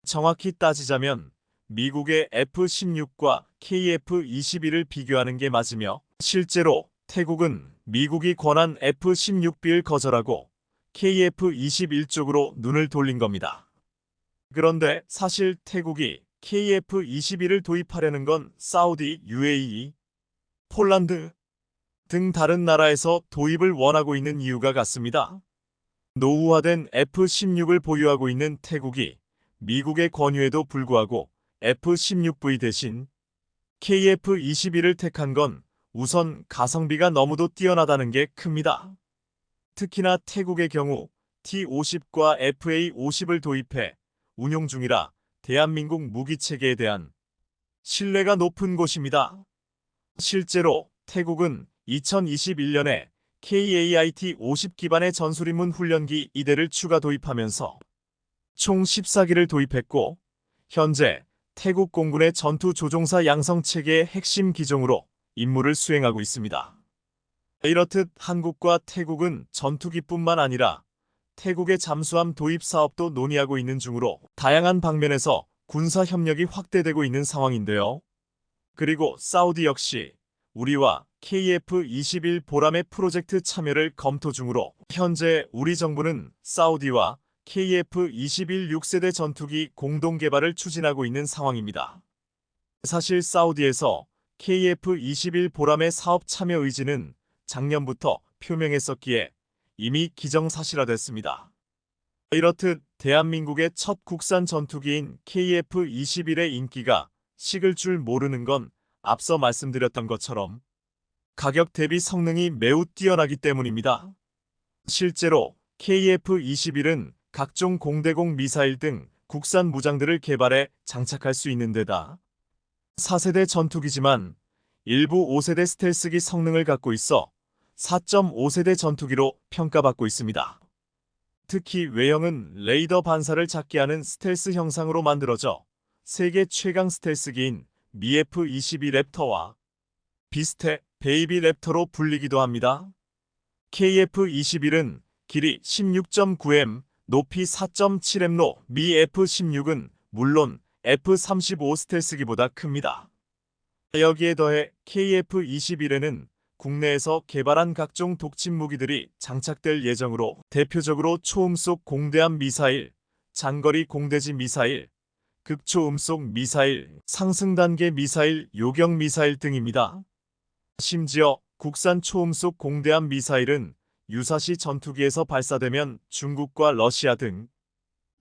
정확히 따지자면 미국의 F-16과 KF-21을 비교하는 게 맞으며 실제로 태국은 미국이 권한 F-16B를 거절하고 KF-21 쪽으로 눈을 돌린 겁니다. 그런데 사실 태국이 KF-21을 도입하려는 건 사우디, UAE, 폴란드 등 다른 나라에서 도입을 원하고 있는 이유가 같습니다. 노후화된 F-16을 보유하고 있는 태국이 미국의 권유에도 불구하고 F-16V 대신 KF-21을 택한 건 우선 가성비가 너무도 뛰어나다는 게 큽니다. 특히나 태국의 경우 T-50과 FA-50을 도입해 운용 중이라 대한민국 무기체계에 대한 신뢰가 높은 곳입니다. 실제로 태국은 2021년에 KAIT-50 기반의 전술임문 훈련기 2대를 추가 도입하면서 총 14기를 도입했고 현재 태국 공군의 전투 조종사 양성 체계의 핵심 기종으로 임무를 수행하고 있습니다. 이렇듯 한국과 태국은 전투기뿐만 아니라 태국의 잠수함 도입 사업도 논의하고 있는 중으로 다양한 방면에서 군사 협력이 확대되고 있는 상황인데요. 그리고 사우디 역시 우리와 KF-21 보라매 프로젝트 참여를 검토 중으로 현재 우리 정부는 사우디와 KF-21 6세대 전투기 공동 개발을 추진하고 있는 상황입니다. 사실 사우디에서 KF-21 보라매 사업 참여 의지는 작년부터 표명했었기에 이미 기정사실화됐습니다. 이렇듯 대한민국의 첫 국산 전투기인 KF-21의 인기가 식을 줄 모르는 건 앞서 말씀드렸던 것처럼 가격 대비 성능이 매우 뛰어나기 때문입니다. 실제로 KF-21은 각종 공대공 미사일 등 국산 무장들을 개발해 장착할 수 있는 데다 4세대 전투기지만 일부 5세대 스텔스기 성능을 갖고 있어 4.5세대 전투기로 평가받고 있습니다. 특히 외형은 레이더 반사를 작게 하는 스텔스 형상으로 만들어져 세계 최강 스텔스기인 미 F-22 랩터와 비슷해 베이비 랩터로 불리기도 합니다. KF-21은 길이 16.9m, 높이 4.7m로 미 F-16은 물론 F-35 스텔스기보다 큽니다. 여기에 더해 KF-21에는 국내에서 개발한 각종 독침 무기들이 장착될 예정으로 대표적으로 초음속 공대함 미사일, 장거리 공대지 미사일, 극초음속 미사일, 상승단계 미사일, 요격 미사일 등입니다. 심지어 국산 초음속 공대함 미사일은 유사시 전투기에서 발사되면 중국과 러시아 등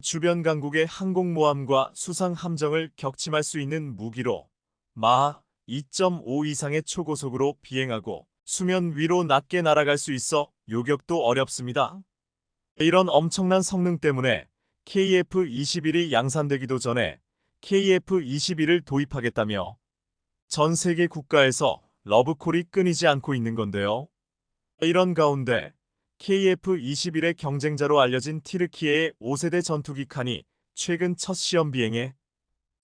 주변 강국의 항공모함과 수상 함정을 격침할 수 있는 무기로 마하 2.5 이상의 초고속으로 비행하고 수면 위로 낮게 날아갈 수 있어 요격도 어렵습니다. 이런 엄청난 성능 때문에 KF-21이 양산되기도 전에 KF-21을 도입하겠다며 전 세계 국가에서 러브콜이 끊이지 않고 있는 건데요. 이런 가운데 KF-21의 경쟁자로 알려진 티르키예의 5세대 전투기 칸이 최근 첫 시험 비행에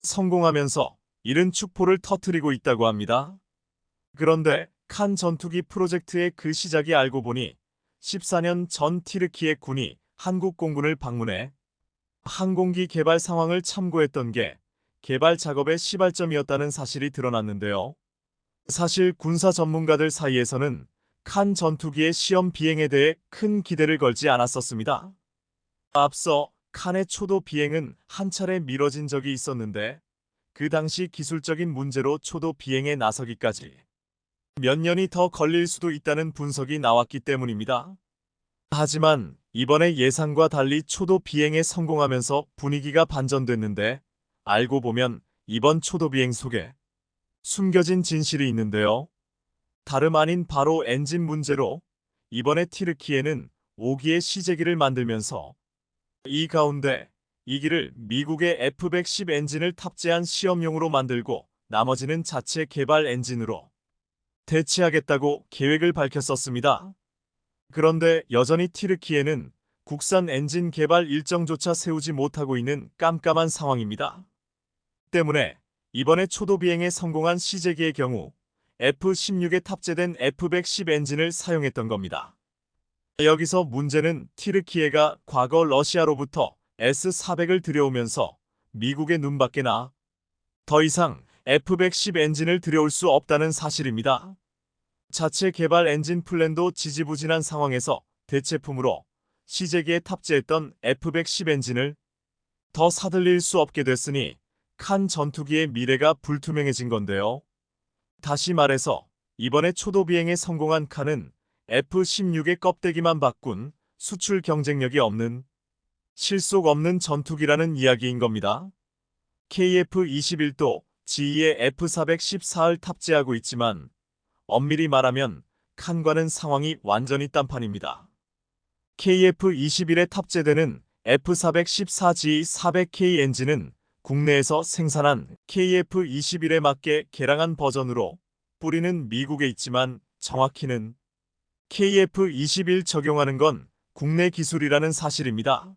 성공하면서 이른 축포를 터뜨리고 있다고 합니다. 그런데 칸 전투기 프로젝트의 그 시작이 알고 보니 14년 전 티르키예 군이 한국 공군을 방문해 항공기 개발 상황을 참고했던 게 개발 작업의 시발점이었다는 사실이 드러났는데요. 사실 군사 전문가들 사이에서는 칸 전투기의 시험 비행에 대해 큰 기대를 걸지 않았었습니다. 앞서 칸의 초도 비행은 한 차례 미뤄진 적이 있었는데 그 당시 기술적인 문제로 초도 비행에 나서기까지 몇 년이 더 걸릴 수도 있다는 분석이 나왔기 때문입니다. 하지만 이번에 예상과 달리 초도 비행에 성공하면서 분위기가 반전됐는데 알고 보면 이번 초도 비행 속에 숨겨진 진실이 있는데요. 다름 아닌 바로 엔진 문제로 이번에 티르키예는 5기의 시제기를 만들면서 이 가운데 2기를 미국의 F-110 엔진을 탑재한 시험용으로 만들고 나머지는 자체 개발 엔진으로 대체하겠다고 계획을 밝혔었습니다. 그런데 여전히 티르키예는 국산 엔진 개발 일정조차 세우지 못하고 있는 깜깜한 상황입니다. 때문에 이번에 초도 비행에 성공한 시제기의 경우 F-16에 탑재된 F-110 엔진을 사용했던 겁니다. 여기서 문제는 티르키예가 과거 러시아로부터 S-400을 들여오면서 미국의 눈밖에 나 더 이상 F-110 엔진을 들여올 수 없다는 사실입니다. 자체 개발 엔진 플랜도 지지부진한 상황에서 대체품으로 시제기에 탑재했던 F-110 엔진을 더 사들일 수 없게 됐으니 칸 전투기의 미래가 불투명해진 건데요. 다시 말해서 이번에 초도 비행에 성공한 칸은 F-16의 껍데기만 바꾼 수출 경쟁력이 없는 실속 없는 전투기라는 이야기인 겁니다. KF-21도 제2의 F-414를 탑재하고 있지만 엄밀히 말하면 칸과는 상황이 완전히 딴판입니다. KF-21에 탑재되는 F-414G400K 엔진은 국내에서 생산한 KF-21에 맞게 개량한 버전으로 뿌리는 미국에 있지만 정확히는 KF-21 적용하는 건 국내 기술이라는 사실입니다.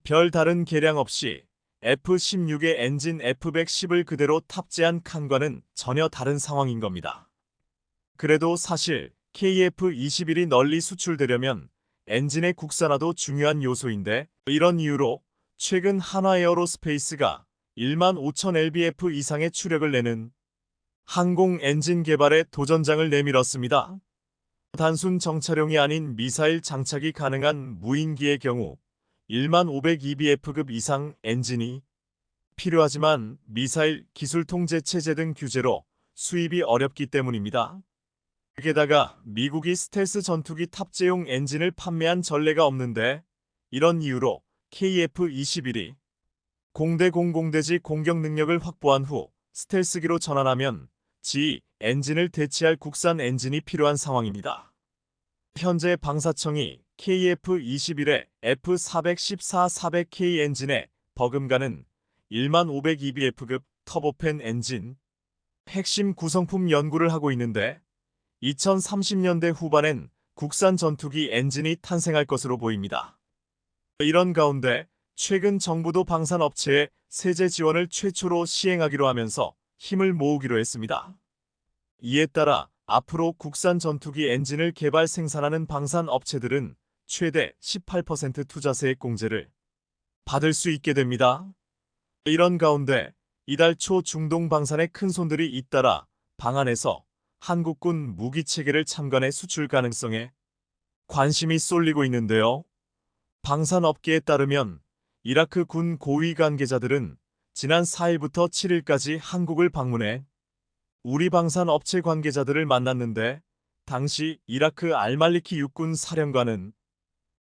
별 다른 개량 없이 F-16의 엔진 F-110을 그대로 탑재한 칸과는 전혀 다른 상황인 겁니다. 그래도 사실 KF-21이 널리 수출되려면 엔진의 국산화도 중요한 요소인데 이런 이유로 최근 한화에어로스페이스가 15,000lbf 이상의 추력을 내는 항공 엔진 개발에 도전장을 내밀었습니다. 단순 정찰용이 아닌 미사일 장착이 가능한 무인기의 경우 15,000ebf급 이상 엔진이 필요하지만 미사일 기술 통제 체제 등 규제로 수입이 어렵기 때문입니다. 게다가 미국이 스텔스 전투기 탑재용 엔진을 판매한 전례가 없는데 이런 이유로 KF-21이 공대 공공대지 공격 능력을 확보한 후 스텔스기로 전환하면 지 엔진을 대체할 국산 엔진이 필요한 상황입니다. 현재 방사청이 KF-21의 F414-400K 엔진에 버금가는 15,502bf급 터보팬 엔진 핵심 구성품 연구를 하고 있는데 2030년대 후반엔 국산 전투기 엔진이 탄생할 것으로 보입니다. 이런 가운데 최근 정부도 방산업체에 세제 지원을 최초로 시행하기로 하면서 힘을 모으기로 했습니다. 이에 따라 앞으로 국산 전투기 엔진을 개발 생산하는 방산업체들은 최대 18% 투자세액 공제를 받을 수 있게 됩니다. 이런 가운데 이달 초 중동 방산의 큰손들이 잇따라 방한해서 한국군 무기체계를 참관해 수출 가능성에 관심이 쏠리고 있는데요. 방산업계에 따르면 이라크 군 고위 관계자들은 지난 4일부터 7일까지 한국을 방문해 우리 방산업체 관계자들을 만났는데 당시 이라크 알말리키 육군 사령관은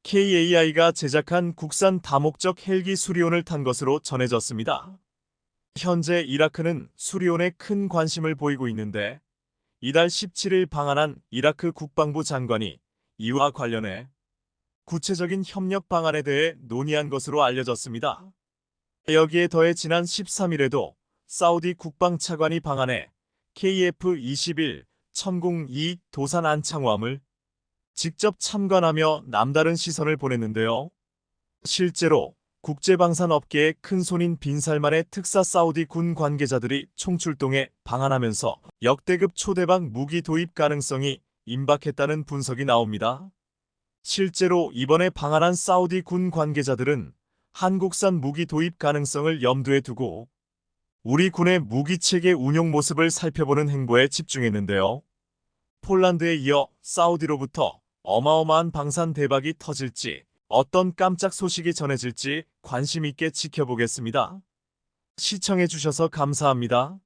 KAI가 제작한 국산 다목적 헬기 수리온을 탄 것으로 전해졌습니다. 현재 이라크는 수리온에 큰 관심을 보이고 있는데 이달 17일 방한한 이라크 국방부 장관이 이와 관련해 구체적인 협력 방안에 대해 논의한 것으로 알려졌습니다. 여기에 더해 지난 13일에도 사우디 국방차관이 방한해 KF-21 천궁-2 도산 안창호함을 직접 참관하며 남다른 시선을 보냈는데요. 실제로 국제방산업계의 큰손인 빈살만의 특사 사우디 군 관계자들이 총출동해 방한하면서 역대급 초대박 무기 도입 가능성이 임박했다는 분석이 나옵니다. 실제로 이번에 방한한 사우디 군 관계자들은 한국산 무기 도입 가능성을 염두에 두고 우리 군의 무기체계 운용 모습을 살펴보는 행보에 집중했는데요. 폴란드에 이어 사우디로부터 어마어마한 방산 대박이 터질지 어떤 깜짝 소식이 전해질지 관심 있게 지켜보겠습니다. 시청해주셔서 감사합니다.